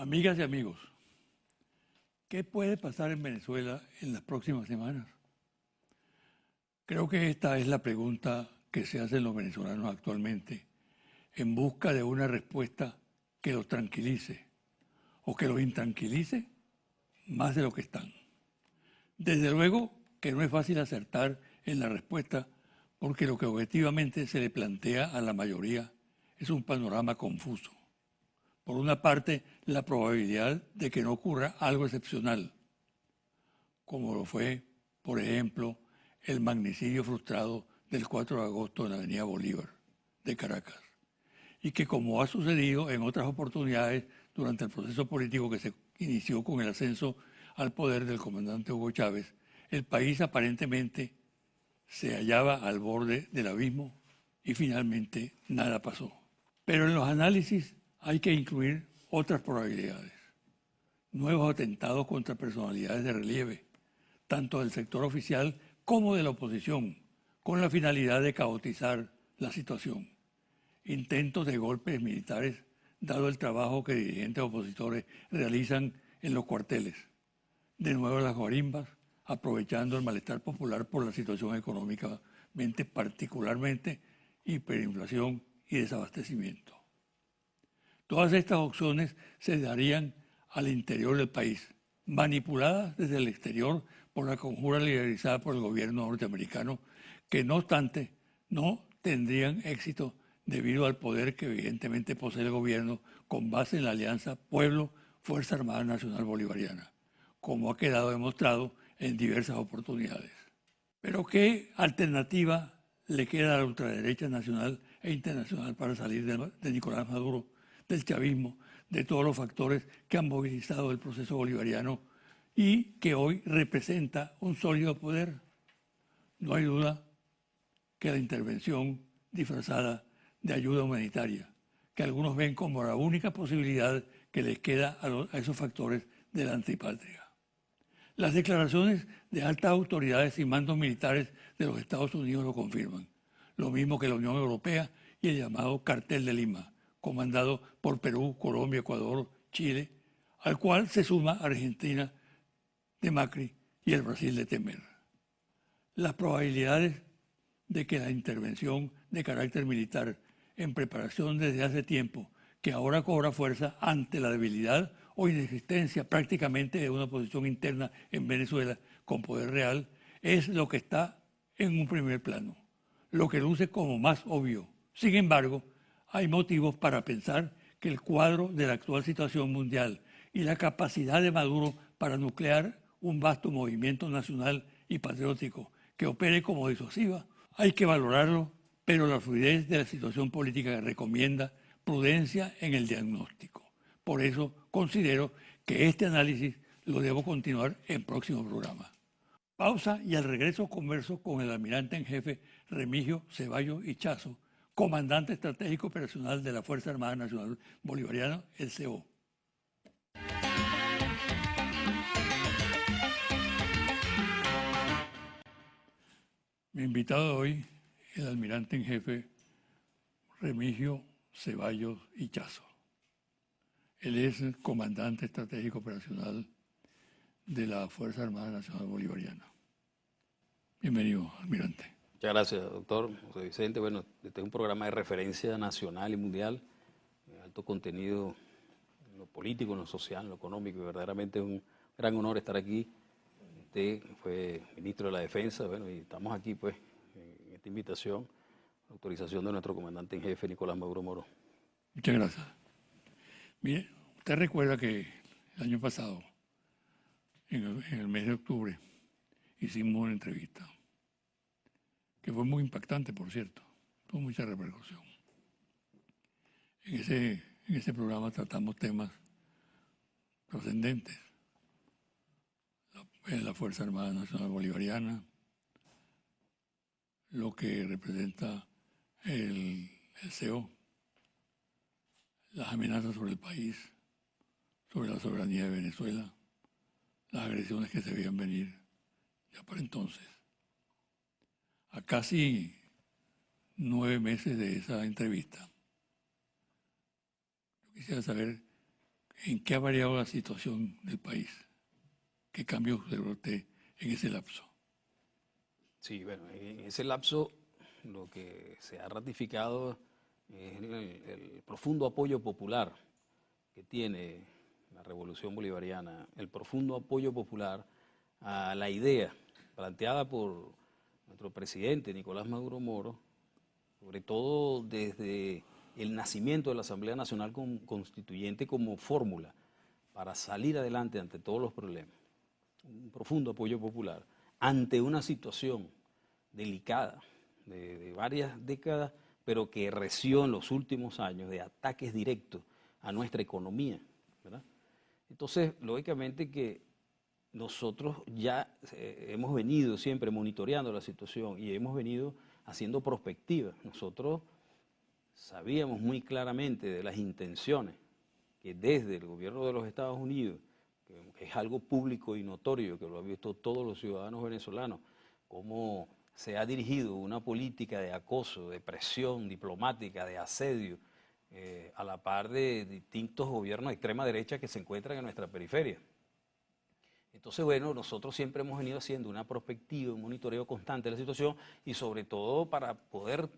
Amigas y amigos, ¿qué puede pasar en Venezuela en las próximas semanas? Creo que esta es la pregunta que se hacen los venezolanos actualmente en busca de una respuesta que los tranquilice o que los intranquilice más de lo que están. Desde luego que no es fácil acertar en la respuesta porque lo que objetivamente se le plantea a la mayoría es un panorama confuso. Por una parte, la probabilidad de que no ocurra algo excepcional, como lo fue, por ejemplo, el magnicidio frustrado del 4 de agosto en la Avenida Bolívar de Caracas, y que como ha sucedido en otras oportunidades durante el proceso político que se inició con el ascenso al poder del comandante Hugo Chávez, el país aparentemente se hallaba al borde del abismo y finalmente nada pasó. Pero en los análisis hay que incluir otras probabilidades. Nuevos atentados contra personalidades de relieve, tanto del sector oficial como de la oposición, con la finalidad de caotizar la situación. Intentos de golpes militares, dado el trabajo que dirigentes opositores realizan en los cuarteles. De nuevo las guarimbas, aprovechando el malestar popular por la situación económicamente, particularmente hiperinflación y desabastecimiento. Todas estas opciones se darían al interior del país, manipuladas desde el exterior por la conjura liderizada por el gobierno norteamericano, que no obstante no tendrían éxito debido al poder que evidentemente posee el gobierno con base en la alianza Pueblo-Fuerza Armada Nacional Bolivariana, como ha quedado demostrado en diversas oportunidades. Pero ¿qué alternativa le queda a la ultraderecha nacional e internacional para salir de Nicolás Maduro, del chavismo, de todos los factores que han movilizado el proceso bolivariano y que hoy representa un sólido poder? No hay duda que la intervención disfrazada de ayuda humanitaria, que algunos ven como la única posibilidad que les queda a esos factores de la antipatria. Las declaraciones de altas autoridades y mandos militares de los Estados Unidos lo confirman, lo mismo que la Unión Europea y el llamado Cartel de Lima, comandado por Perú, Colombia, Ecuador, Chile, al cual se suma Argentina de Macri y el Brasil de Temer. Las probabilidades de que la intervención de carácter militar en preparación desde hace tiempo, que ahora cobra fuerza ante la debilidad o inexistencia prácticamente de una oposición interna en Venezuela con poder real, es lo que está en un primer plano, lo que luce como más obvio. Sin embargo, hay motivos para pensar que el cuadro de la actual situación mundial y la capacidad de Maduro para nuclear un vasto movimiento nacional y patriótico que opere como disuasiva, hay que valorarlo, pero la fluidez de la situación política recomienda prudencia en el diagnóstico. Por eso considero que este análisis lo debo continuar en próximo programa. Pausa y al regreso converso con el almirante en jefe Remigio Ceballos Ichazo, comandante estratégico operacional de la Fuerza Armada Nacional Bolivariana, el CO. Mi invitado de hoy, el almirante en jefe Remigio Ceballos Ichazo. Él es el comandante estratégico operacional de la Fuerza Armada Nacional Bolivariana. Bienvenido, almirante. Muchas gracias, doctor José Vicente. Bueno, este es un programa de referencia nacional y mundial, de alto contenido en lo político, en lo social, en lo económico, y verdaderamente es un gran honor estar aquí. Usted fue ministro de la Defensa, bueno, y estamos aquí, pues, en esta invitación, autorización de nuestro comandante en jefe, Nicolás Maduro Moro. Muchas gracias. Mire, usted recuerda que el año pasado, en el mes de octubre, hicimos una entrevista, que fue muy impactante, por cierto, tuvo mucha repercusión. En ese programa tratamos temas trascendentes. La Fuerza Armada Nacional Bolivariana, lo que representa el CO, las amenazas sobre el país, sobre la soberanía de Venezuela, las agresiones que se veían venir ya para entonces. A casi 9 meses de esa entrevista, yo quisiera saber ¿En qué ha variado la situación del país? ¿Qué cambios observa usted en ese lapso? Sí, bueno, en ese lapso lo que se ha ratificado es el profundo apoyo popular que tiene la Revolución Bolivariana, el profundo apoyo popular a la idea planteada por nuestro presidente Nicolás Maduro Moro, sobre todo desde el nacimiento de la Asamblea Nacional Constituyente como fórmula para salir adelante ante todos los problemas. Un profundo apoyo popular ante una situación delicada de varias décadas, pero que reció en los últimos años de ataques directos a nuestra economía, ¿verdad? Entonces, lógicamente que nosotros ya hemos venido siempre monitoreando la situación y hemos venido haciendo prospectiva. Nosotros sabíamos muy claramente de las intenciones que desde el gobierno de los Estados Unidos, que es algo público y notorio, que lo han visto todos los ciudadanos venezolanos, cómo se ha dirigido una política de acoso, de presión diplomática, de asedio, a la par de distintos gobiernos de extrema derecha que se encuentran en nuestra periferia. Entonces, bueno, nosotros siempre hemos venido haciendo una prospectiva, un monitoreo constante de la situación y sobre todo para poder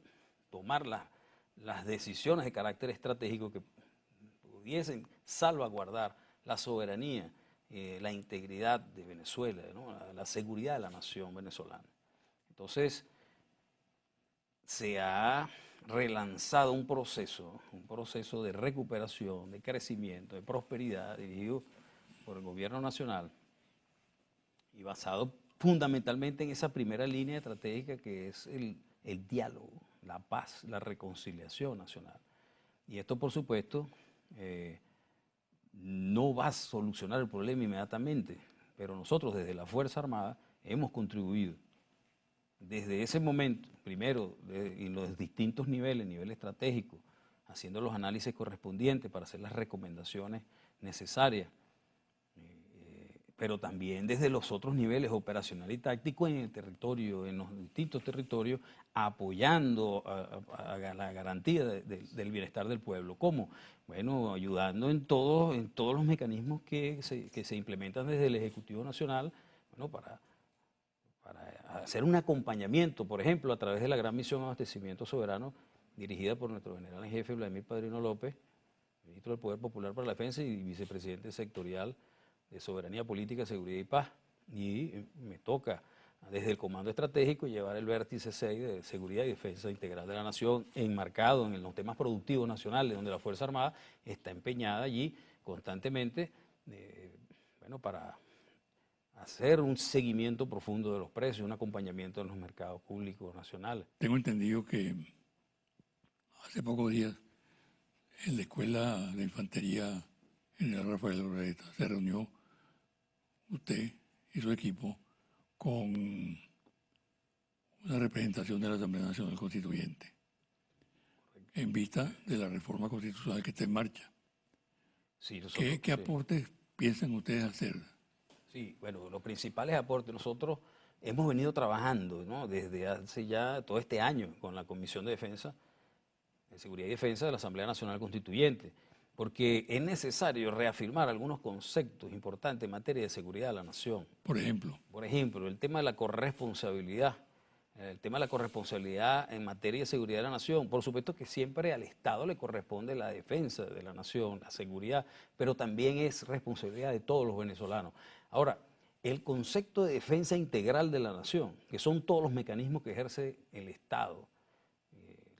tomar las decisiones de carácter estratégico que pudiesen salvaguardar la soberanía, la integridad de Venezuela, ¿no? La seguridad de la nación venezolana. Entonces, se ha relanzado un proceso de recuperación, de crecimiento, de prosperidad dirigido por el gobierno nacional y basado fundamentalmente en esa primera línea estratégica que es el diálogo, la paz, la reconciliación nacional. Y esto, por supuesto, no va a solucionar el problema inmediatamente, pero nosotros desde la Fuerza Armada hemos contribuido desde ese momento, primero en los distintos niveles estratégico, haciendo los análisis correspondientes para hacer las recomendaciones necesarias, pero también desde los otros niveles operacional y táctico en el territorio, en los distintos territorios, apoyando a la garantía del bienestar del pueblo. ¿Cómo? Bueno, ayudando en todos los mecanismos que se implementan desde el Ejecutivo Nacional, bueno, para hacer un acompañamiento, por ejemplo, a través de la gran misión de abastecimiento soberano dirigida por nuestro general en jefe Vladimir Padrino López, ministro del Poder Popular para la Defensa y vicepresidente sectorial de Soberanía Política, Seguridad y Paz. Y me toca desde el Comando Estratégico llevar el vértice 6 de Seguridad y Defensa Integral de la Nación, enmarcado en los temas productivos nacionales, donde la Fuerza Armada está empeñada allí constantemente, bueno, para hacer un seguimiento profundo de los precios, un acompañamiento en los mercados públicos nacionales. Tengo entendido que hace pocos días en la Escuela de Infantería General Rafael Urdaneta se reunió usted y su equipo con una representación de la Asamblea Nacional Constituyente en vista de la reforma constitucional que está en marcha. Sí, nosotros, ¿Qué aportes piensan ustedes hacer? Sí, bueno, los principales aportes, nosotros hemos venido trabajando, ¿no?, desde hace ya todo este año con la Comisión de Defensa, de Seguridad y Defensa de la Asamblea Nacional Constituyente, porque es necesario reafirmar algunos conceptos importantes en materia de seguridad de la nación. Por ejemplo, el tema de la corresponsabilidad. El tema de la corresponsabilidad en materia de seguridad de la nación. Por supuesto que siempre al Estado le corresponde la defensa de la nación, la seguridad, pero también es responsabilidad de todos los venezolanos. Ahora, el concepto de defensa integral de la nación, que son todos los mecanismos que ejerce el Estado,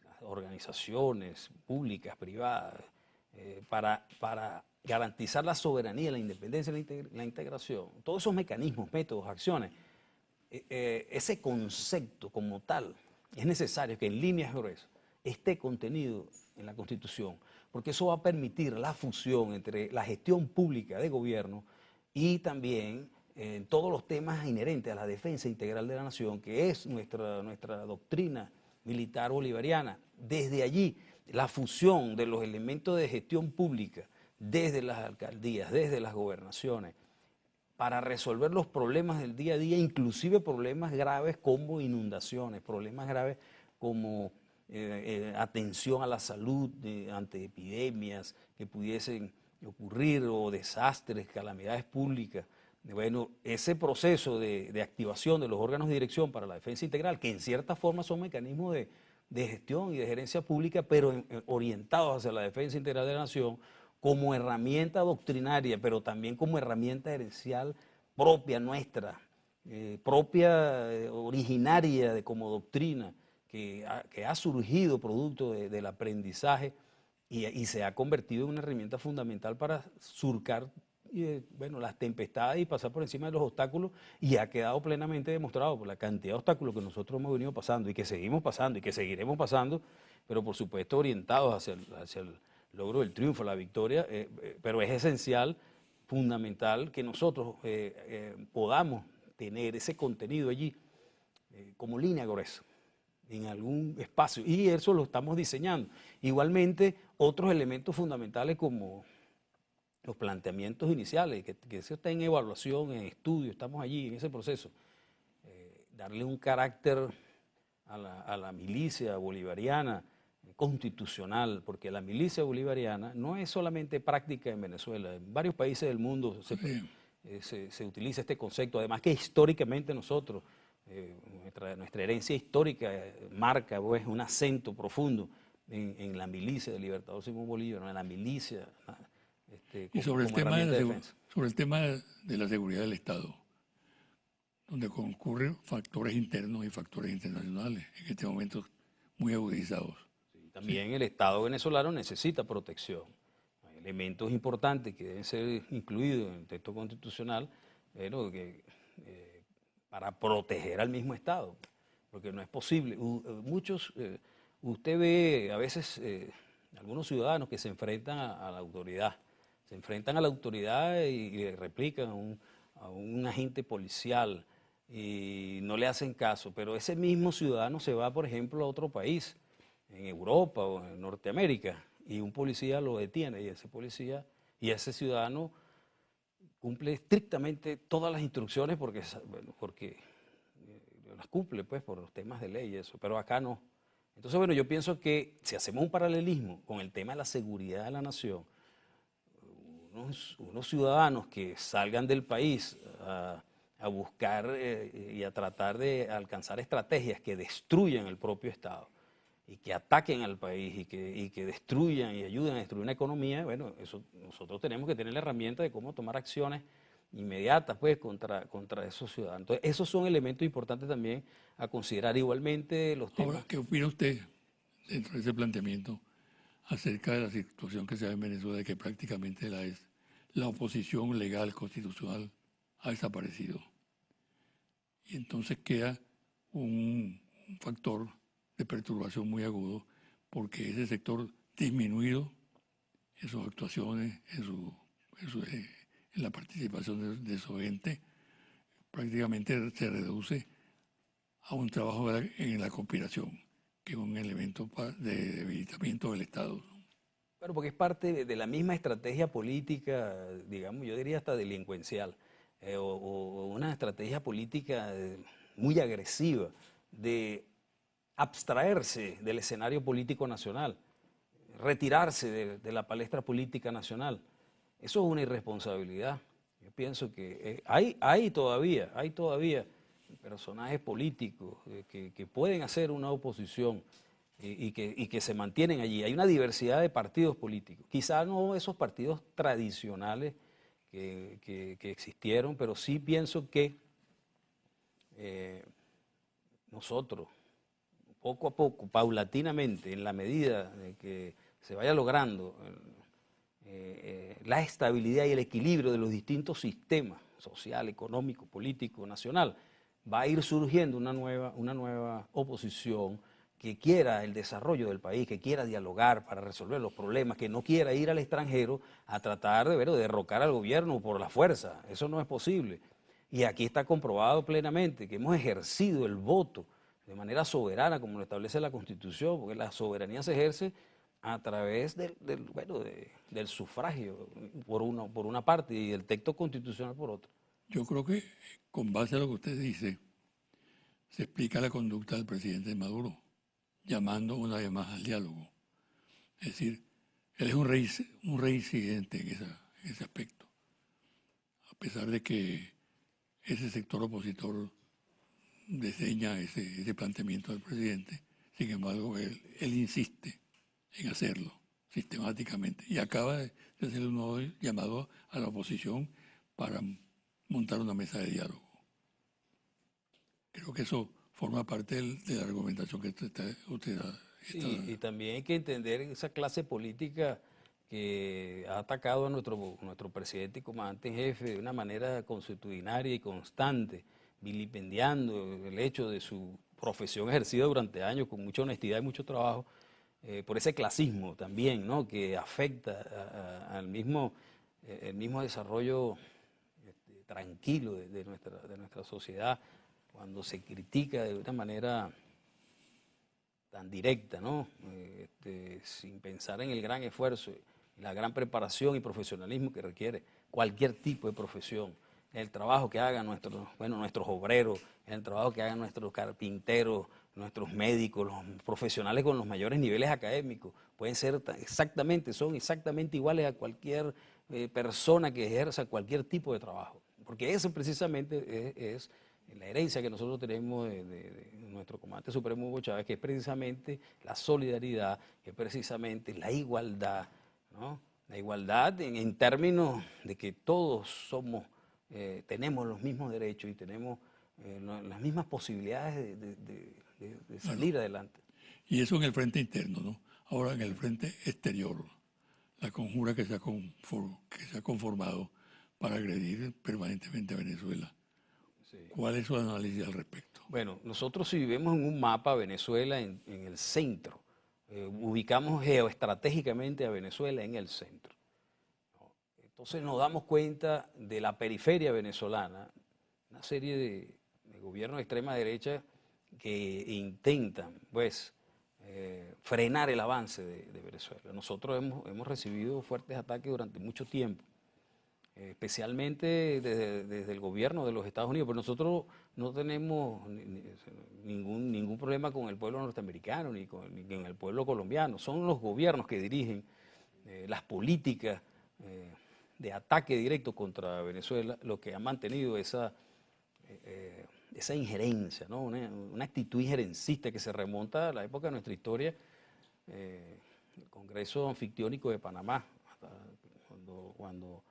las organizaciones públicas, privadas, para garantizar la soberanía, la independencia, la integración, todos esos mecanismos, métodos, acciones, ese concepto como tal es necesario que en líneas gruesas esté contenido en la Constitución, porque eso va a permitir la fusión entre la gestión pública de gobierno y también en todos los temas inherentes a la defensa integral de la nación, que es nuestra doctrina militar bolivariana. Desde allí, la fusión de los elementos de gestión pública desde las alcaldías, desde las gobernaciones, para resolver los problemas del día a día, inclusive problemas graves como inundaciones, problemas graves como atención a la salud ante epidemias que pudiesen ocurrir, o desastres, calamidades públicas. Bueno, ese proceso de activación de los órganos de dirección para la defensa integral, que en cierta forma son mecanismos de gestión y de gerencia pública, pero orientados hacia la defensa integral de la nación, como herramienta doctrinaria, pero también como herramienta gerencial propia nuestra, propia, originaria como doctrina, que ha surgido producto del aprendizaje y se ha convertido en una herramienta fundamental para surcar bueno, las tempestades y pasar por encima de los obstáculos, y ha quedado plenamente demostrado por la cantidad de obstáculos que nosotros hemos venido pasando y que seguimos pasando y que seguiremos pasando, pero por supuesto orientados hacia el logro del triunfo, la victoria, pero es esencial, fundamental, que nosotros podamos tener ese contenido allí como línea gruesa en algún espacio, y eso lo estamos diseñando. Igualmente, otros elementos fundamentales como los planteamientos iniciales, que eso está en evaluación, en estudio, estamos allí en ese proceso. Darle un carácter a la milicia bolivariana constitucional, porque la milicia bolivariana no es solamente práctica en Venezuela, en varios países del mundo se utiliza este concepto, además que históricamente nosotros, nuestra herencia histórica marca pues, un acento profundo en la milicia del Libertador Simón Bolívar, en la milicia y sobre el tema sobre el tema de la seguridad del Estado, donde concurren factores internos y factores internacionales, en este momento muy agudizados. Sí, también el Estado venezolano necesita protección. Hay elementos importantes que deben ser incluidos en el texto constitucional, pero para proteger al mismo Estado, porque no es posible. Usted ve a veces algunos ciudadanos que se enfrentan a la autoridad, y le replican a un agente policial y no le hacen caso, pero ese mismo ciudadano se va, por ejemplo, a otro país, en Europa o en Norteamérica, y un policía lo detiene, y ese policía y ese ciudadano cumple estrictamente todas las instrucciones porque las cumple pues por los temas de ley y eso, pero acá no. Entonces, bueno, yo pienso que si hacemos un paralelismo con el tema de la seguridad de la nación, unos ciudadanos que salgan del país a buscar y a tratar de alcanzar estrategias que destruyan el propio Estado y que ataquen al país y que destruyan y ayuden a destruir una economía, bueno, eso nosotros tenemos que tener la herramienta de cómo tomar acciones inmediatas pues contra esos ciudadanos. Entonces, esos son elementos importantes también a considerar, igualmente los temas. Ahora, ¿qué opina usted dentro de ese planteamiento acerca de la situación que se da en Venezuela, de que prácticamente la oposición legal, constitucional, ha desaparecido? Y entonces queda un factor de perturbación muy agudo, porque ese sector disminuido en sus actuaciones, en la participación de su gente, prácticamente se reduce a un trabajo en la conspiración, que es un elemento de debilitamiento del Estado. Bueno, porque es parte de la misma estrategia política, digamos, yo diría hasta delincuencial, o una estrategia política muy agresiva de abstraerse del escenario político nacional, retirarse de la palestra política nacional. Eso es una irresponsabilidad. Yo pienso que hay todavía personajes políticos que pueden hacer una oposición y que se mantienen allí. Hay una diversidad de partidos políticos. Quizá no esos partidos tradicionales que existieron, pero sí pienso que nosotros, poco a poco, paulatinamente, en la medida de que se vaya logrando la estabilidad y el equilibrio de los distintos sistemas social, económico, político, nacional, va a ir surgiendo una nueva oposición que quiera el desarrollo del país, que quiera dialogar para resolver los problemas, que no quiera ir al extranjero a tratar de derrocar al gobierno por la fuerza. Eso no es posible. Y aquí está comprobado plenamente que hemos ejercido el voto de manera soberana, como lo establece la Constitución, porque la soberanía se ejerce a través del sufragio por una parte y del texto constitucional por otra. Yo creo que con base a lo que usted dice, se explica la conducta del presidente Maduro, llamando una vez más al diálogo. Es decir, él es un rey incidente en ese aspecto. A pesar de que ese sector opositor desdeña ese planteamiento del presidente, sin embargo, él insiste en hacerlo sistemáticamente y acaba de hacer un nuevo llamado a la oposición para montar una mesa de diálogo. Creo que eso forma parte de la argumentación que usted está. Sí, y también hay que entender esa clase política que ha atacado a nuestro presidente y comandante en jefe de una manera consuetudinaria y constante, vilipendiando el hecho de su profesión ejercida durante años con mucha honestidad y mucho trabajo, por ese clasismo también, ¿no?, que afecta al mismo, el mismo desarrollo tranquilo de nuestra sociedad, cuando se critica de una manera tan directa, ¿no? Sin pensar en el gran esfuerzo, la gran preparación y profesionalismo que requiere cualquier tipo de profesión, el trabajo que hagan nuestros obreros, el trabajo que hagan nuestros carpinteros, nuestros médicos, los profesionales con los mayores niveles académicos, son exactamente iguales a cualquier persona que ejerza cualquier tipo de trabajo, porque eso precisamente es la herencia que nosotros tenemos de nuestro comandante supremo Hugo Chávez, que es precisamente la solidaridad, que es precisamente la igualdad, ¿no? La igualdad en términos de que todos tenemos los mismos derechos y tenemos las mismas posibilidades de salir adelante. Y eso en el frente interno, ¿no? Ahora en el frente exterior, la conjura que se ha conformado para agredir permanentemente a Venezuela. Sí. ¿Cuál es su análisis al respecto? Bueno, nosotros si vivimos en un mapa Venezuela en el centro, ubicamos geoestratégicamente a Venezuela en el centro. Entonces nos damos cuenta de la periferia venezolana, una serie de gobiernos de extrema derecha que intentan, pues, frenar el avance de Venezuela. Nosotros hemos recibido fuertes ataques durante mucho tiempo, especialmente desde el gobierno de los Estados Unidos, pero nosotros no tenemos ningún problema con el pueblo norteamericano ni con el pueblo colombiano. Son los gobiernos que dirigen las políticas de ataque directo contra Venezuela lo que ha mantenido esa injerencia, ¿no? Una actitud injerencista que se remonta a la época de nuestra historia, el Congreso Anfictiónico de Panamá, cuando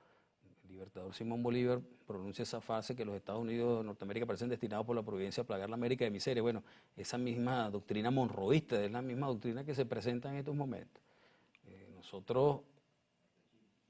el libertador Simón Bolívar pronuncia esa frase que los Estados Unidos de Norteamérica parecen destinados por la providencia a plagar la América de miseria. Bueno, esa misma doctrina monroísta es la misma doctrina que se presenta en estos momentos. Nosotros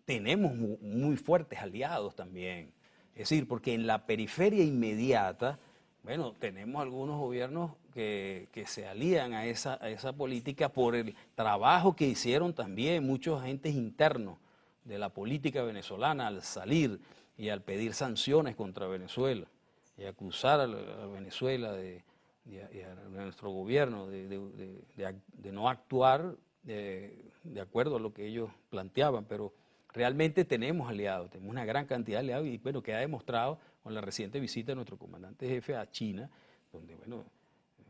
tenemos muy fuertes aliados también. Es decir, porque en la periferia inmediata, bueno, tenemos algunos gobiernos que se alían a esa política por el trabajo que hicieron también muchos agentes internos de la política venezolana al salir y al pedir sanciones contra Venezuela y acusar a Venezuela y a nuestro gobierno de no actuar de acuerdo a lo que ellos planteaban, pero realmente tenemos aliados, tenemos una gran cantidad de aliados y bueno, queda demostrado con la reciente visita de nuestro comandante jefe a China, donde bueno,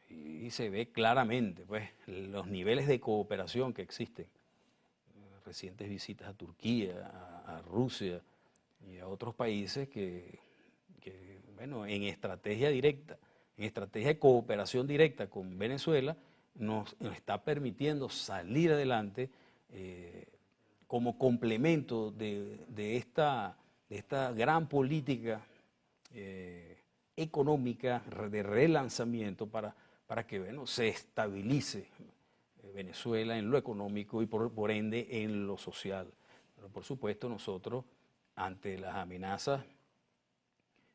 y se ve claramente pues los niveles de cooperación que existen. Recientes visitas a Turquía, a Rusia y a otros países que bueno, en estrategia directa, en estrategia de cooperación directa con Venezuela, nos está permitiendo salir adelante como complemento de esta gran política económica de relanzamiento para que bueno, se estabilice Venezuela en lo económico y por ende en lo social. Pero por supuesto nosotros, ante las amenazas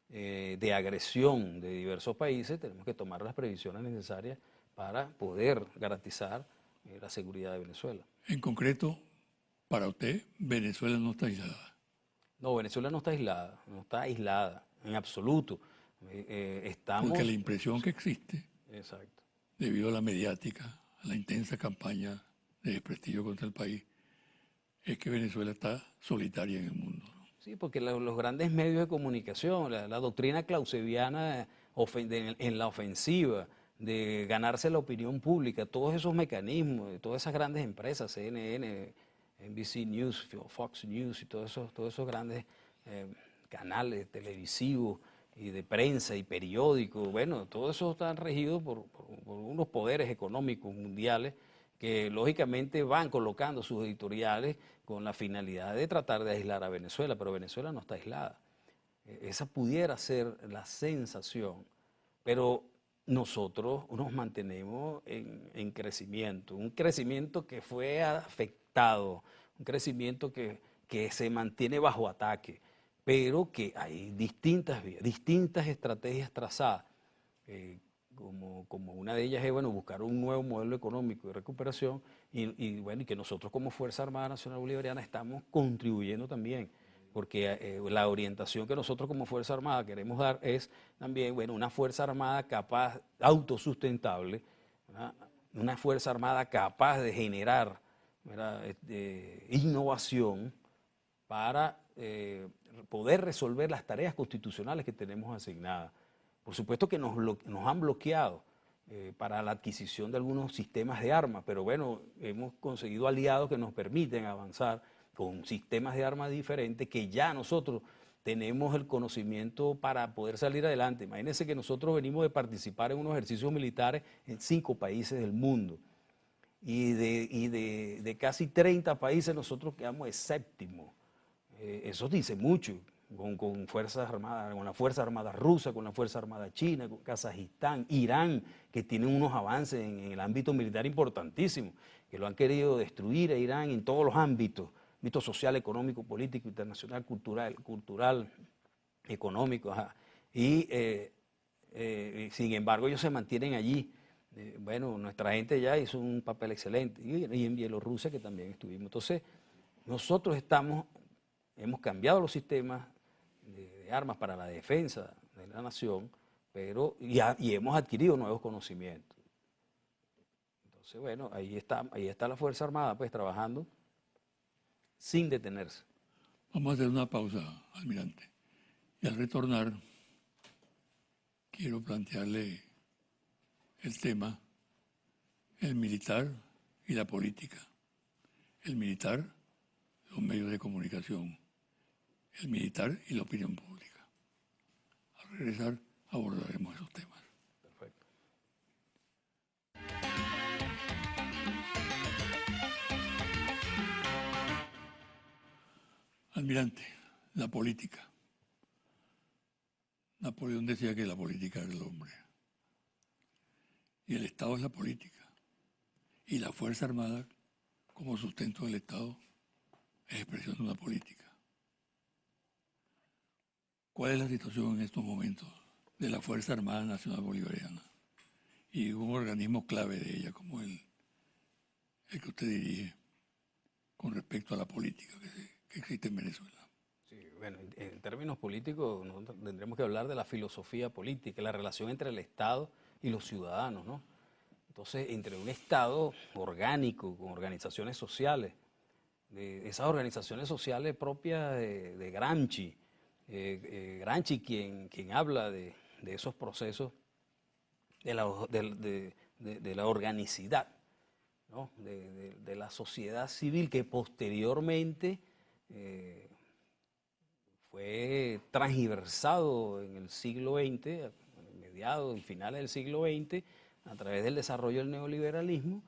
de agresión de diversos países, tenemos que tomar las previsiones necesarias para poder garantizar la seguridad de Venezuela. En concreto, para usted, Venezuela no está aislada. No, Venezuela no está aislada en absoluto. Porque la impresión que existe, exacto, debido a la mediática, a la intensa campaña de desprestigio contra el país, es que Venezuela está solitaria en el mundo. Sí, porque los grandes medios de comunicación, la doctrina clausewviana en la ofensiva, de ganarse la opinión pública, todos esos mecanismos, de todas esas grandes empresas, CNN, NBC News, Fox News y todos esos grandes canales televisivos y de prensa y periódicos, bueno, todo eso está regido por unos poderes económicos mundiales que lógicamente van colocando sus editoriales con la finalidad de tratar de aislar a Venezuela, pero Venezuela no está aislada. Esa pudiera ser la sensación, pero nosotros nos mantenemos en crecimiento, un crecimiento que fue afectado, un crecimiento que se mantiene bajo ataque, pero que hay distintas vías, distintas estrategias trazadas, como una de ellas es, bueno, buscar un nuevo modelo económico de recuperación y que nosotros como Fuerza Armada Nacional Bolivariana estamos contribuyendo también, porque la orientación que nosotros como Fuerza Armada queremos dar es también, bueno, una Fuerza Armada capaz, autosustentable, ¿verdad? Una Fuerza Armada capaz de generar, ¿verdad?, innovación para poder resolver las tareas constitucionales que tenemos asignadas. Por supuesto que nos han bloqueado para la adquisición de algunos sistemas de armas, pero bueno, hemos conseguido aliados que nos permiten avanzar con sistemas de armas diferentes que ya nosotros tenemos el conocimiento para poder salir adelante. Imagínense que nosotros venimos de participar en unos ejercicios militares en 5 países del mundo y de casi 30 países nosotros quedamos de 7º. Eso dice mucho, con Fuerzas Armadas, con la Fuerza Armada rusa, con la Fuerza Armada china, con Kazajistán, Irán, que tienen unos avances en el ámbito militar importantísimos, que lo han querido destruir a Irán en todos los ámbitos social, económico, político, internacional, cultural, económico, ajá. Y sin embargo ellos se mantienen allí. Bueno, nuestra gente ya hizo un papel excelente, y en Bielorrusia que también estuvimos. Entonces, nosotros hemos cambiado los sistemas de armas para la defensa de la nación, pero y hemos adquirido nuevos conocimientos. Entonces, bueno, ahí está la Fuerza Armada, pues, trabajando sin detenerse. Vamos a hacer una pausa, almirante. Y al retornar, quiero plantearle el tema, el militar y la política. El militar, los medios de comunicación. El militar y la opinión pública. Al regresar abordaremos esos temas. Perfecto. Almirante, la política. Napoleón decía que la política era el hombre. Y el Estado es la política. Y la Fuerza Armada, como sustento del Estado, es expresión de una política. ¿Cuál es la situación en estos momentos de la Fuerza Armada Nacional Bolivariana y un organismo clave de ella como el que usted dirige con respecto a la política que existe en Venezuela? Sí, bueno, en términos políticos nosotros tendremos que hablar de la filosofía política, la relación entre el Estado y los ciudadanos, ¿no? Entonces, entre un Estado orgánico, con organizaciones sociales, de esas organizaciones sociales propias de Gramsci, Gramsci quien habla de esos procesos de la organicidad, ¿no?, de la sociedad civil que posteriormente fue transversado en el siglo XX, a mediados y finales del siglo XX, a través del desarrollo del neoliberalismo,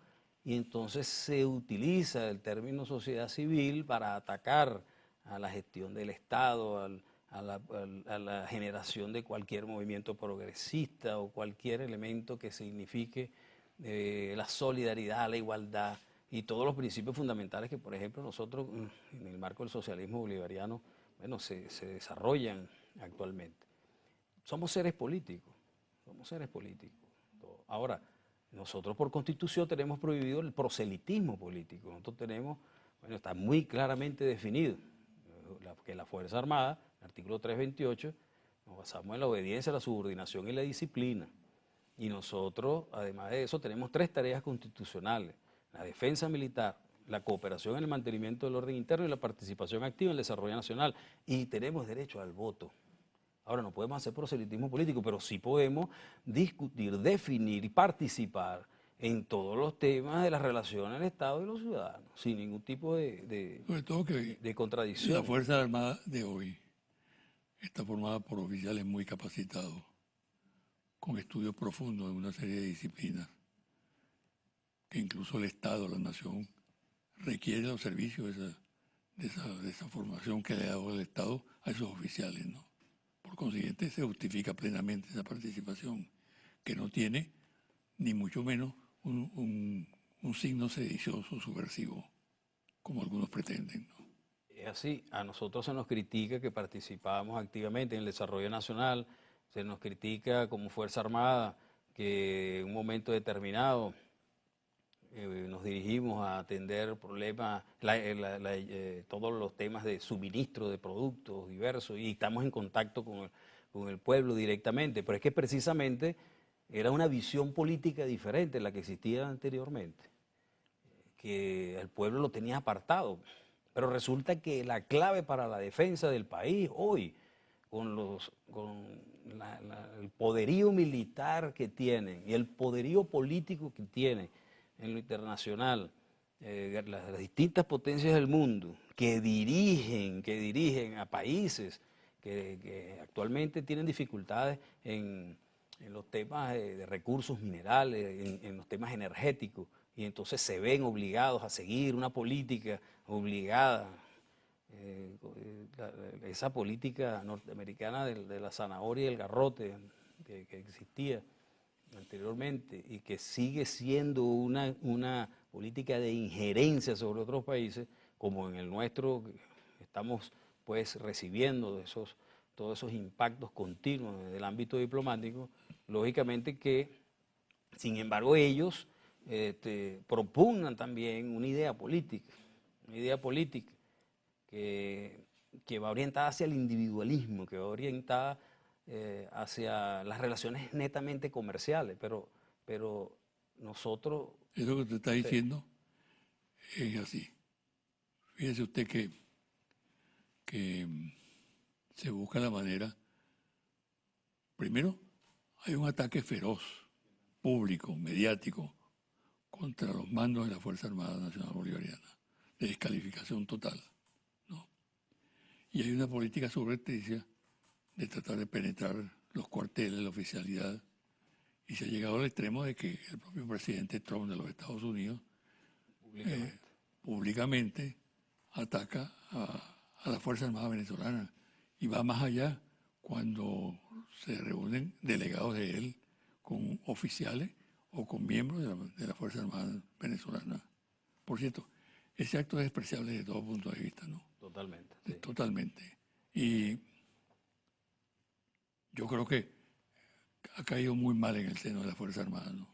y entonces se utiliza el término sociedad civil para atacar a la gestión del Estado, a la generación de cualquier movimiento progresista o cualquier elemento que signifique la solidaridad, la igualdad y todos los principios fundamentales que, por ejemplo, nosotros en el marco del socialismo bolivariano, bueno, se desarrollan actualmente. Somos seres políticos, somos seres políticos. Ahora, nosotros por Constitución tenemos prohibido el proselitismo político. Nosotros tenemos, bueno, está muy claramente definido que la Fuerza Armada, el artículo 328, nos basamos en la obediencia, la subordinación y la disciplina. Y nosotros, además de eso, tenemos 3 tareas constitucionales: la defensa militar, la cooperación en el mantenimiento del orden interno y la participación activa en el desarrollo nacional. Y tenemos derecho al voto. Ahora, no podemos hacer proselitismo político, pero sí podemos discutir, definir y participar en todos los temas de las relaciones del Estado y los ciudadanos, sin ningún tipo Sobre todo que de contradicción. la Fuerza Armada de hoy está formada por oficiales muy capacitados, con estudios profundos en una serie de disciplinas, que incluso el Estado, la nación, requiere los servicios de esa formación que le ha dado el Estado a esos oficiales, ¿no? Por consiguiente, se justifica plenamente esa participación, que no tiene ni mucho menos un signo sedicioso, subversivo, como algunos pretenden, ¿no? Es así, a nosotros se nos critica que participamos activamente en el desarrollo nacional, se nos critica como Fuerza Armada que en un momento determinado nos dirigimos a atender problemas, todos los temas de suministro de productos diversos y estamos en contacto con el pueblo directamente, pero es que precisamente era una visión política diferente a la que existía anteriormente, que el pueblo lo tenía apartado. Pero resulta que la clave para la defensa del país hoy, con el poderío militar que tienen y el poderío político que tienen en lo internacional, las distintas potencias del mundo que dirigen a países que actualmente tienen dificultades en los temas de recursos minerales, en los temas energéticos, y entonces se ven obligados a seguir una política obligada, esa política norteamericana de la zanahoria y el garrote que existía anteriormente y que sigue siendo una política de injerencia sobre otros países, como en el nuestro estamos pues recibiendo todos esos impactos continuos del ámbito diplomático. Lógicamente que, sin embargo, ellos propugnan también una idea política que va orientada hacia el individualismo, que va orientada hacia las relaciones netamente comerciales, pero nosotros... Eso que usted está diciendo es así. Fíjese usted que se busca la manera. Primero, hay un ataque feroz, público, mediático, contra los mandos de la Fuerza Armada Nacional Bolivariana, de descalificación total, ¿no? Y hay una política subrepticia de tratar de penetrar los cuarteles, la oficialidad, y se ha llegado al extremo de que el propio presidente Trump de los Estados Unidos públicamente ataca a la Fuerza Armada venezolana y va más allá cuando se reúnen delegados de él con oficiales o con miembros de la Fuerza Armada venezolana. Por cierto, ese acto es despreciable desde todo punto de vista, ¿no? Totalmente. Sí. Totalmente. Y yo creo que ha caído muy mal en el seno de la Fuerza Armada, ¿no?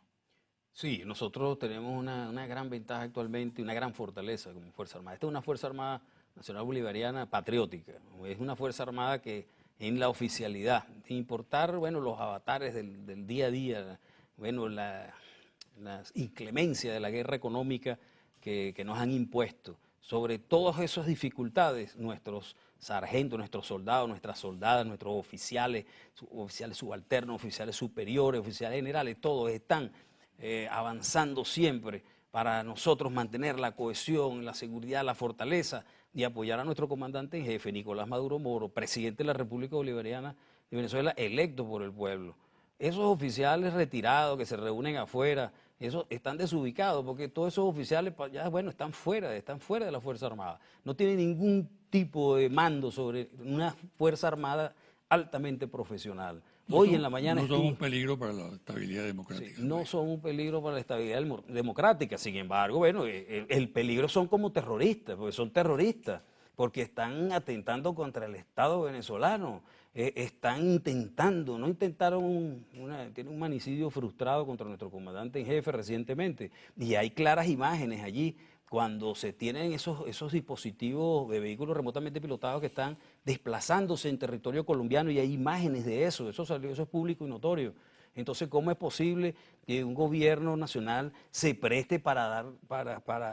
Sí, nosotros tenemos una gran ventaja actualmente, una gran fortaleza como Fuerza Armada. Esta es una Fuerza Armada Nacional Bolivariana patriótica, es una Fuerza Armada que en la oficialidad, sin importar, bueno, los avatares del día a día, bueno, las inclemencias de la guerra económica que nos han impuesto, sobre todas esas dificultades, nuestros sargentos, nuestros soldados, nuestras soldadas, nuestros oficiales subalternos, oficiales superiores, oficiales generales, todos están avanzando siempre para nosotros mantener la cohesión, la seguridad, la fortaleza y apoyar a nuestro comandante en jefe, Nicolás Maduro Moro, presidente de la República Bolivariana de Venezuela, electo por el pueblo. Esos oficiales retirados que se reúnen afuera, esos están desubicados porque todos esos oficiales ya, bueno, están fuera de la Fuerza Armada. No tienen ningún tipo de mando sobre una Fuerza Armada altamente profesional. Hoy en la mañana no son un peligro para la estabilidad democrática. Sí, no son un peligro para la estabilidad democrática. Sin embargo, bueno, el peligro son como terroristas, porque son terroristas, porque están atentando contra el Estado venezolano. Están intentando, no intentaron, tiene un manicidio frustrado contra nuestro comandante en jefe recientemente. Y hay claras imágenes allí cuando se tienen esos dispositivos de vehículos remotamente pilotados que están desplazándose en territorio colombiano y hay imágenes de eso es público y notorio. Entonces, ¿cómo es posible que un gobierno nacional se preste para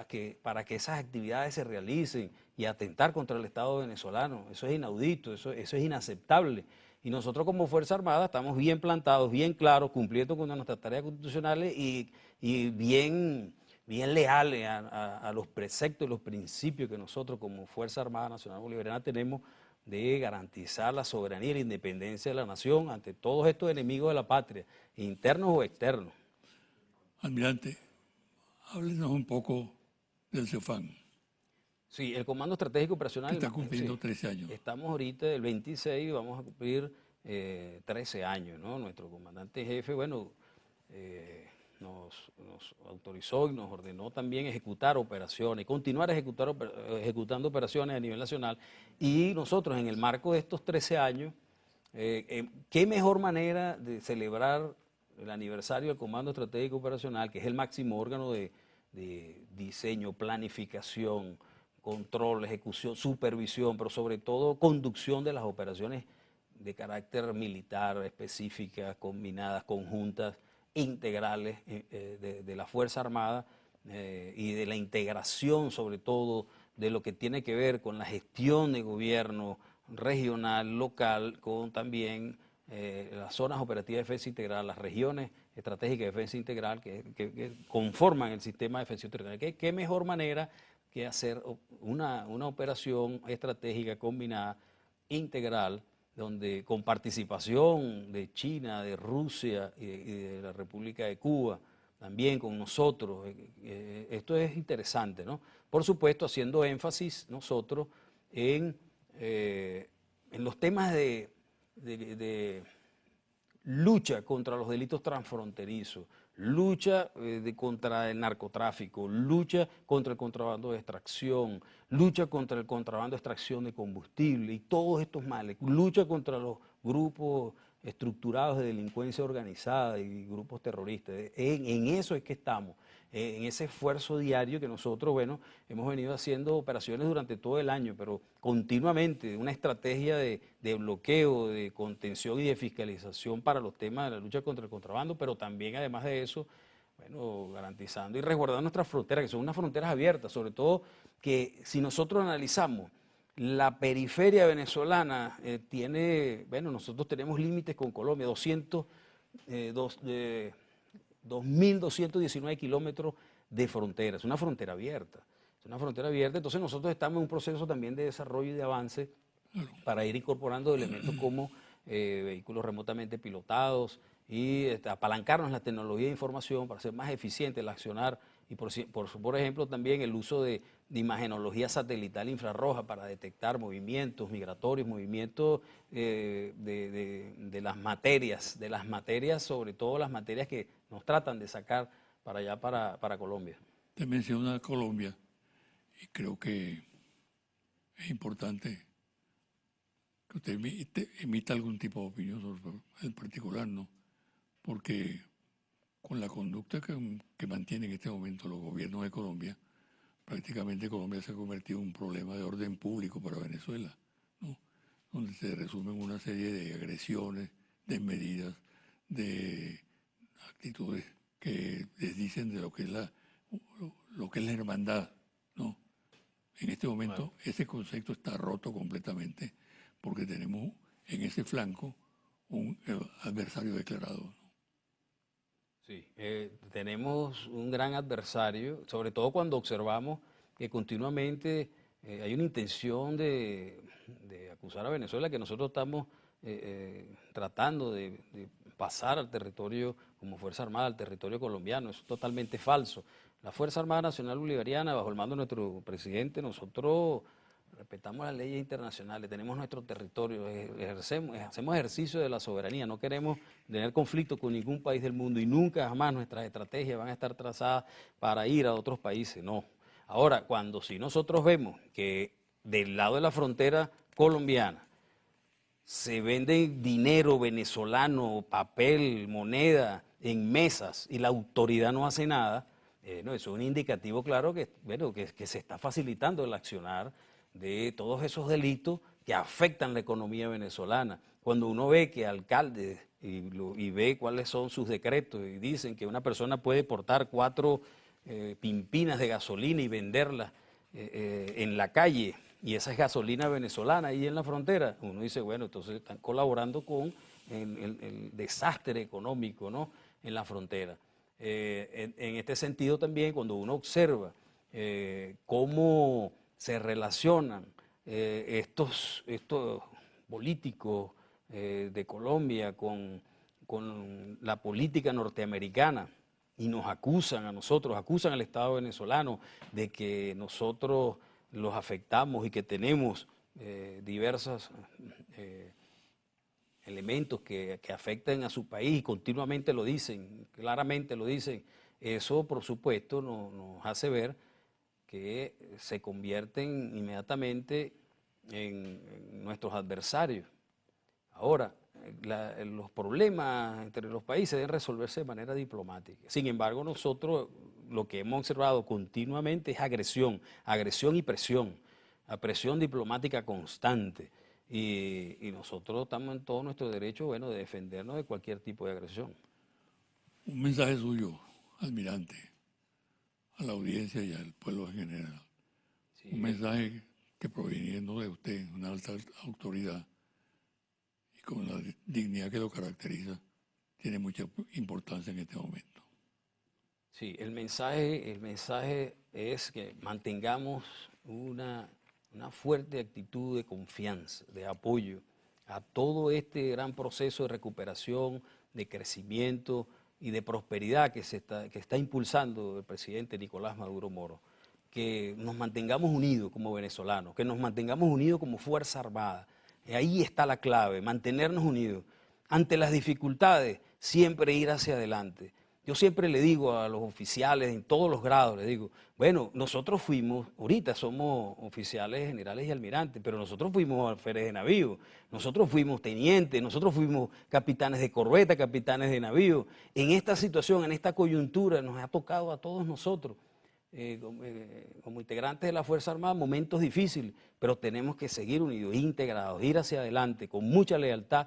que esas actividades se realicen y atentar contra el Estado venezolano? Eso es inaudito, eso es inaceptable. Y nosotros como Fuerza Armada estamos bien plantados, bien claros, cumpliendo con nuestras tareas constitucionales y bien leales a los preceptos y los principios que nosotros como Fuerza Armada Nacional Bolivariana tenemos de garantizar la soberanía y la independencia de la nación ante todos estos enemigos de la patria, internos o externos. Almirante, háblenos un poco del CEFAN, Sí, el Comando Estratégico Operacional. que está cumpliendo sí, 13 años. Estamos ahorita el 26 y vamos a cumplir 13 años, ¿no? Nuestro comandante jefe, bueno, nos autorizó y nos ordenó también ejecutar operaciones, continuar ejecutando operaciones a nivel nacional. Y nosotros, en el marco de estos 13 años, qué mejor manera de celebrar el aniversario del Comando Estratégico Operacional, que es el máximo órgano de diseño, planificación, control, ejecución, supervisión, pero sobre todo conducción de las operaciones de carácter militar, específicas, combinadas, conjuntas, integrales de la Fuerza Armada y de la integración sobre todo de lo que tiene que ver con la gestión de gobierno regional, local, con también las zonas operativas de defensa integral, las regiones estratégicas de defensa integral que conforman el sistema de defensa integral. ¿Qué mejor manera que hacer una operación estratégica combinada, integral, donde con participación de China, de Rusia y de la República de Cuba, también con nosotros? Esto es interesante, ¿no? Por supuesto, haciendo énfasis nosotros en los temas de lucha contra los delitos transfronterizos, lucha contra el narcotráfico, lucha contra el contrabando de extracción, lucha contra el contrabando de extracción de combustible y todos estos males, lucha contra los grupos estructurados de delincuencia organizada y grupos terroristas. En eso es que estamos, en ese esfuerzo diario que nosotros, bueno, hemos venido haciendo operaciones durante todo el año, pero continuamente, una estrategia de bloqueo, de contención y de fiscalización para los temas de la lucha contra el contrabando, pero también, además de eso, bueno, garantizando y resguardando nuestras fronteras, que son unas fronteras abiertas, sobre todo que si nosotros analizamos la periferia venezolana tiene, bueno, nosotros tenemos límites con Colombia, 2.219 kilómetros de frontera, es una frontera abierta. Es una frontera abierta, entonces nosotros estamos en un proceso también de desarrollo y de avance para ir incorporando elementos como vehículos remotamente pilotados y apalancarnos en la tecnología de información para ser más eficiente el accionar y por ejemplo también el uso de imagenología satelital infrarroja para detectar movimientos migratorios, movimientos de las materias, sobre todo las materias que nos tratan de sacar para allá, para Colombia. Te menciona Colombia y creo que es importante que usted emita algún tipo de opinión sobre el particular, ¿no? Porque con la conducta que mantienen en este momento los gobiernos de Colombia, prácticamente Colombia se ha convertido en un problema de orden público para Venezuela, ¿no? Donde se resumen una serie de agresiones, desmedidas, de actitudes que desdicen de lo que es la hermandad, ¿no? En este momento ese concepto está roto completamente porque tenemos en ese flanco un adversario declarado, ¿no? Sí, tenemos un gran adversario, sobre todo cuando observamos que continuamente hay una intención de acusar a Venezuela, que nosotros estamos tratando de pasar al territorio, como Fuerza Armada, al territorio colombiano. Es totalmente falso. La Fuerza Armada Nacional Bolivariana, bajo el mando de nuestro presidente, nosotros respetamos las leyes internacionales, tenemos nuestro territorio, hacemos ejercicio de la soberanía, no queremos tener conflicto con ningún país del mundo y nunca jamás nuestras estrategias van a estar trazadas para ir a otros países, no. Ahora, si nosotros vemos que del lado de la frontera colombiana se vende dinero venezolano, papel, moneda en mesas y la autoridad no hace nada, no, eso es un indicativo claro que, bueno, que se está facilitando el accionar de todos esos delitos que afectan la economía venezolana. Cuando uno ve que alcaldes y ve cuáles son sus decretos y dicen que una persona puede portar 4 pimpinas de gasolina y venderlas en la calle y esa es gasolina venezolana ahí en la frontera, uno dice, bueno, entonces están colaborando con el desastre económico, ¿no?, en la frontera. En este sentido también, cuando uno observa cómo se relacionan estos políticos de Colombia con la política norteamericana, y nos acusan a nosotros, acusan al Estado venezolano de que nosotros los afectamos y que tenemos diversos elementos que afectan a su país, continuamente lo dicen, claramente lo dicen. Eso, por supuesto, nos hace ver que se convierten inmediatamente en nuestros adversarios. Ahora, los problemas entre los países deben resolverse de manera diplomática. Sin embargo, nosotros lo que hemos observado continuamente es agresión y presión, a presión diplomática constante. Y nosotros estamos en todo nuestro derecho, bueno, de defendernos de cualquier tipo de agresión. Un mensaje suyo, almirante, a la audiencia y al pueblo en general. Sí. Un mensaje que, proveniendo de usted, una alta autoridad, con la dignidad que lo caracteriza, tiene mucha importancia en este momento. Sí, el mensaje es que mantengamos una fuerte actitud de confianza, de apoyo a todo este gran proceso de recuperación, de crecimiento y de prosperidad que está impulsando el presidente Nicolás Maduro Moro. Que nos mantengamos unidos como venezolanos, que nos mantengamos unidos como Fuerza Armada. Ahí está la clave, mantenernos unidos. Ante las dificultades, siempre ir hacia adelante. Yo siempre le digo a los oficiales en todos los grados, les digo, bueno, nosotros fuimos, ahorita somos oficiales generales y almirantes, pero nosotros fuimos alférez de navío, nosotros fuimos tenientes, nosotros fuimos capitanes de corbeta, capitanes de navío. En esta situación, en esta coyuntura, nos ha tocado a todos nosotros. Como integrantes de la Fuerza Armada, momentos difíciles, pero tenemos que seguir unidos, integrados, ir hacia adelante con mucha lealtad,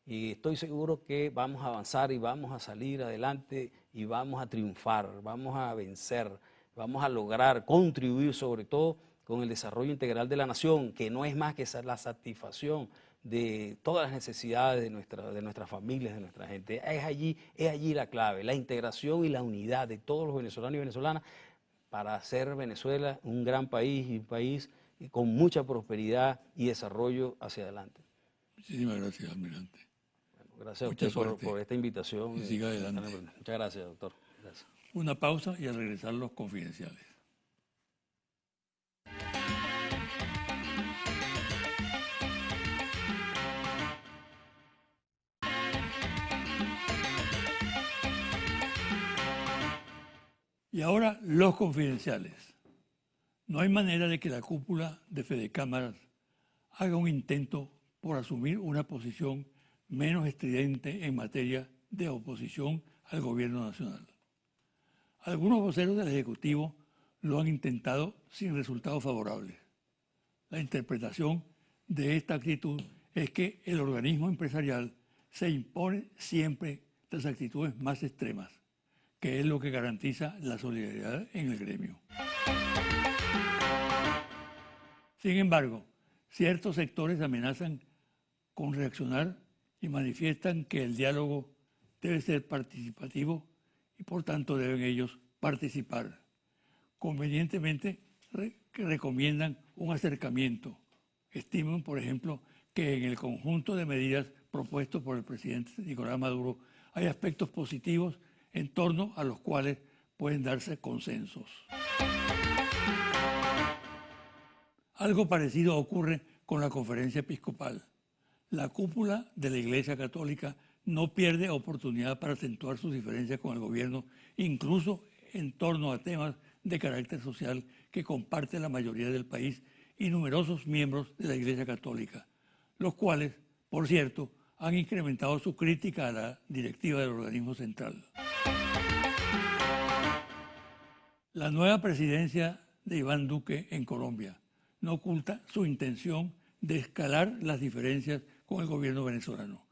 y estoy seguro que vamos a avanzar y vamos a salir adelante y vamos a triunfar, vamos a vencer, vamos a lograr contribuir sobre todo con el desarrollo integral de la nación, que no es más que la satisfacción de todas las necesidades de nuestras familias, de nuestra gente. Es allí la clave, la integración y la unidad de todos los venezolanos y venezolanas, para hacer Venezuela un gran país y un país con mucha prosperidad y desarrollo hacia adelante. Muchísimas gracias, almirante. Bueno, gracias a usted por esta invitación. Y siga adelante. Muchas gracias, doctor. Gracias. Una pausa y al regresar los confidenciales. Y ahora los confidenciales. No hay manera de que la cúpula de Fedecámaras haga un intento por asumir una posición menos estridente en materia de oposición al gobierno nacional. Algunos voceros del Ejecutivo lo han intentado sin resultados favorables. La interpretación de esta actitud es que el organismo empresarial se impone siempre las actitudes más extremas, que es lo que garantiza la solidaridad en el gremio. Sin embargo, ciertos sectores amenazan con reaccionar y manifiestan que el diálogo debe ser participativo y por tanto deben ellos participar. Convenientemente recomiendan un acercamiento. Estiman, por ejemplo, que en el conjunto de medidas propuestos por el presidente Nicolás Maduro hay aspectos positivos en torno a los cuales pueden darse consensos. Algo parecido ocurre con la conferencia episcopal. La cúpula de la Iglesia Católica no pierde oportunidad para acentuar sus diferencias con el gobierno, incluso en torno a temas de carácter social que comparte la mayoría del país y numerosos miembros de la Iglesia Católica, los cuales, por cierto, han incrementado su crítica a la directiva del organismo central. La nueva presidencia de Iván Duque en Colombia no oculta su intención de escalar las diferencias con el gobierno venezolano,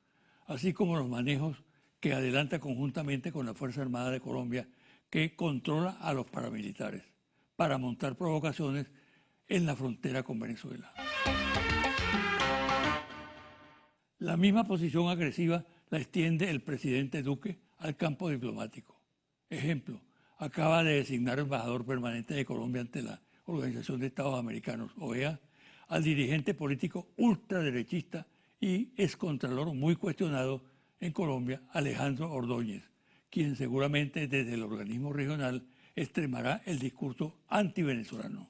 así como los manejos que adelanta conjuntamente con la Fuerza Armada de Colombia, que controla a los paramilitares, para montar provocaciones en la frontera con Venezuela. La misma posición agresiva la extiende el presidente Duque al campo diplomático. Ejemplo, acaba de designar embajador permanente de Colombia ante la Organización de Estados Americanos, OEA, al dirigente político ultraderechista y excontralor muy cuestionado en Colombia, Alejandro Ordóñez, quien seguramente desde el organismo regional extremará el discurso antivenezolano.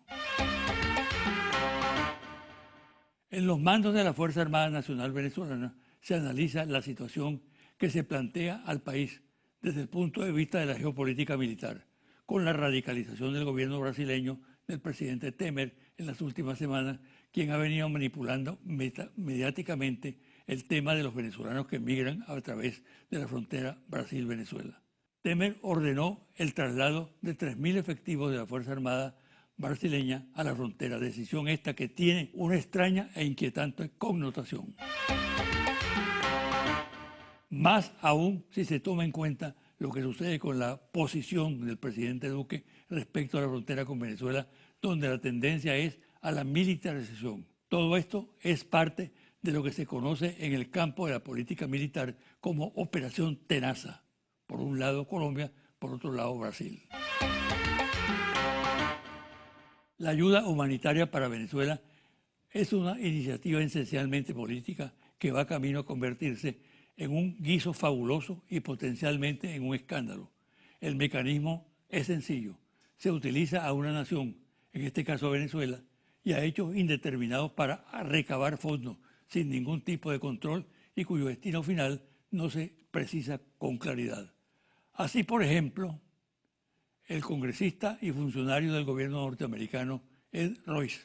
En los mandos de la Fuerza Armada Nacional Venezolana se analiza la situación que se plantea al país desde el punto de vista de la geopolítica militar, con la radicalización del gobierno brasileño del presidente Temer en las últimas semanas, quien ha venido manipulando mediáticamente el tema de los venezolanos que migran a través de la frontera Brasil-Venezuela. Temer ordenó el traslado de 3.000 efectivos de la Fuerza Armada brasileña a la frontera, decisión esta que tiene una extraña e inquietante connotación. Más aún si se toma en cuenta lo que sucede con la posición del presidente Duque respecto a la frontera con Venezuela, donde la tendencia es a la militarización. Todo esto es parte de lo que se conoce en el campo de la política militar como Operación Tenaza. Por un lado Colombia, por otro lado Brasil. La ayuda humanitaria para Venezuela es una iniciativa esencialmente política que va camino a convertirse en un guiso fabuloso y potencialmente en un escándalo. El mecanismo es sencillo. Se utiliza a una nación, en este caso Venezuela, y a hechos indeterminados para recabar fondos sin ningún tipo de control y cuyo destino final no se precisa con claridad. Así, por ejemplo, el congresista y funcionario del gobierno norteamericano Ed Royce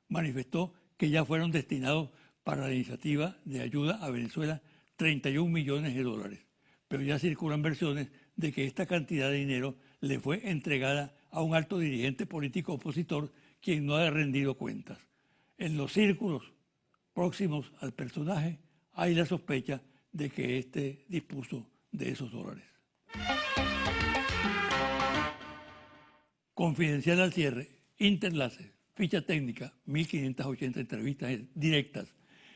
manifestó que ya fueron destinados para la iniciativa de ayuda a Venezuela 31 millones de dólares, pero ya circulan versiones de que esta cantidad de dinero le fue entregada a un alto dirigente político opositor quien no ha rendido cuentas. En los círculos próximos al personaje hay la sospecha de que éste dispuso de esos dólares. Confidencial al cierre, Interlaces, ficha técnica, 1.580 entrevistas directas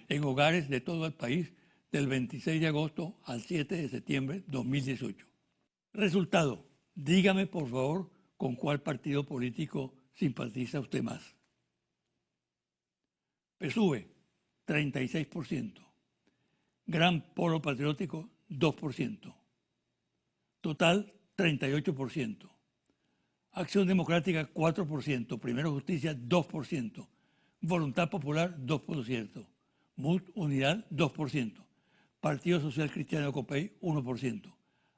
en hogares de todo el país del 26 de agosto al 7 de septiembre de 2018. Resultado, dígame por favor con cuál partido político simpatiza usted más. PSUV, 36%. Gran Polo Patriótico, 2%. Total, 38%. Acción Democrática, 4%. Primero Justicia, 2%. Voluntad Popular, 2%. MUD Unidad, 2%. Partido Social Cristiano Copey, 1%.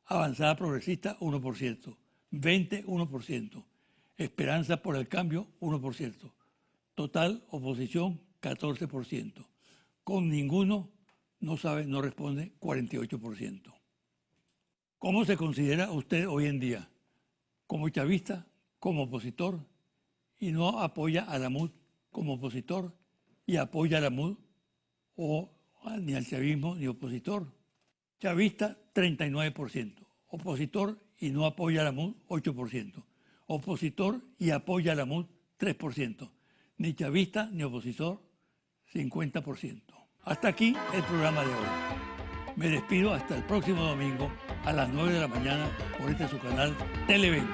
Avanzada Progresista, 1%. 1%. Esperanza por el Cambio, 1%. Total Oposición, 14%. Con ninguno, no responde, 48%. ¿Cómo se considera usted hoy en día? ¿Como chavista, como opositor, y no apoya a la MUD como opositor y apoya a la MUD o ni al chavismo ni opositor? Chavista, 39%. Opositor y no apoya a la MUD, 8%. Opositor y apoya a la MUD, 3%. Ni chavista ni opositor, 50%. Hasta aquí el programa de hoy. Me despido hasta el próximo domingo a las 9 de la mañana por este su canal Televen.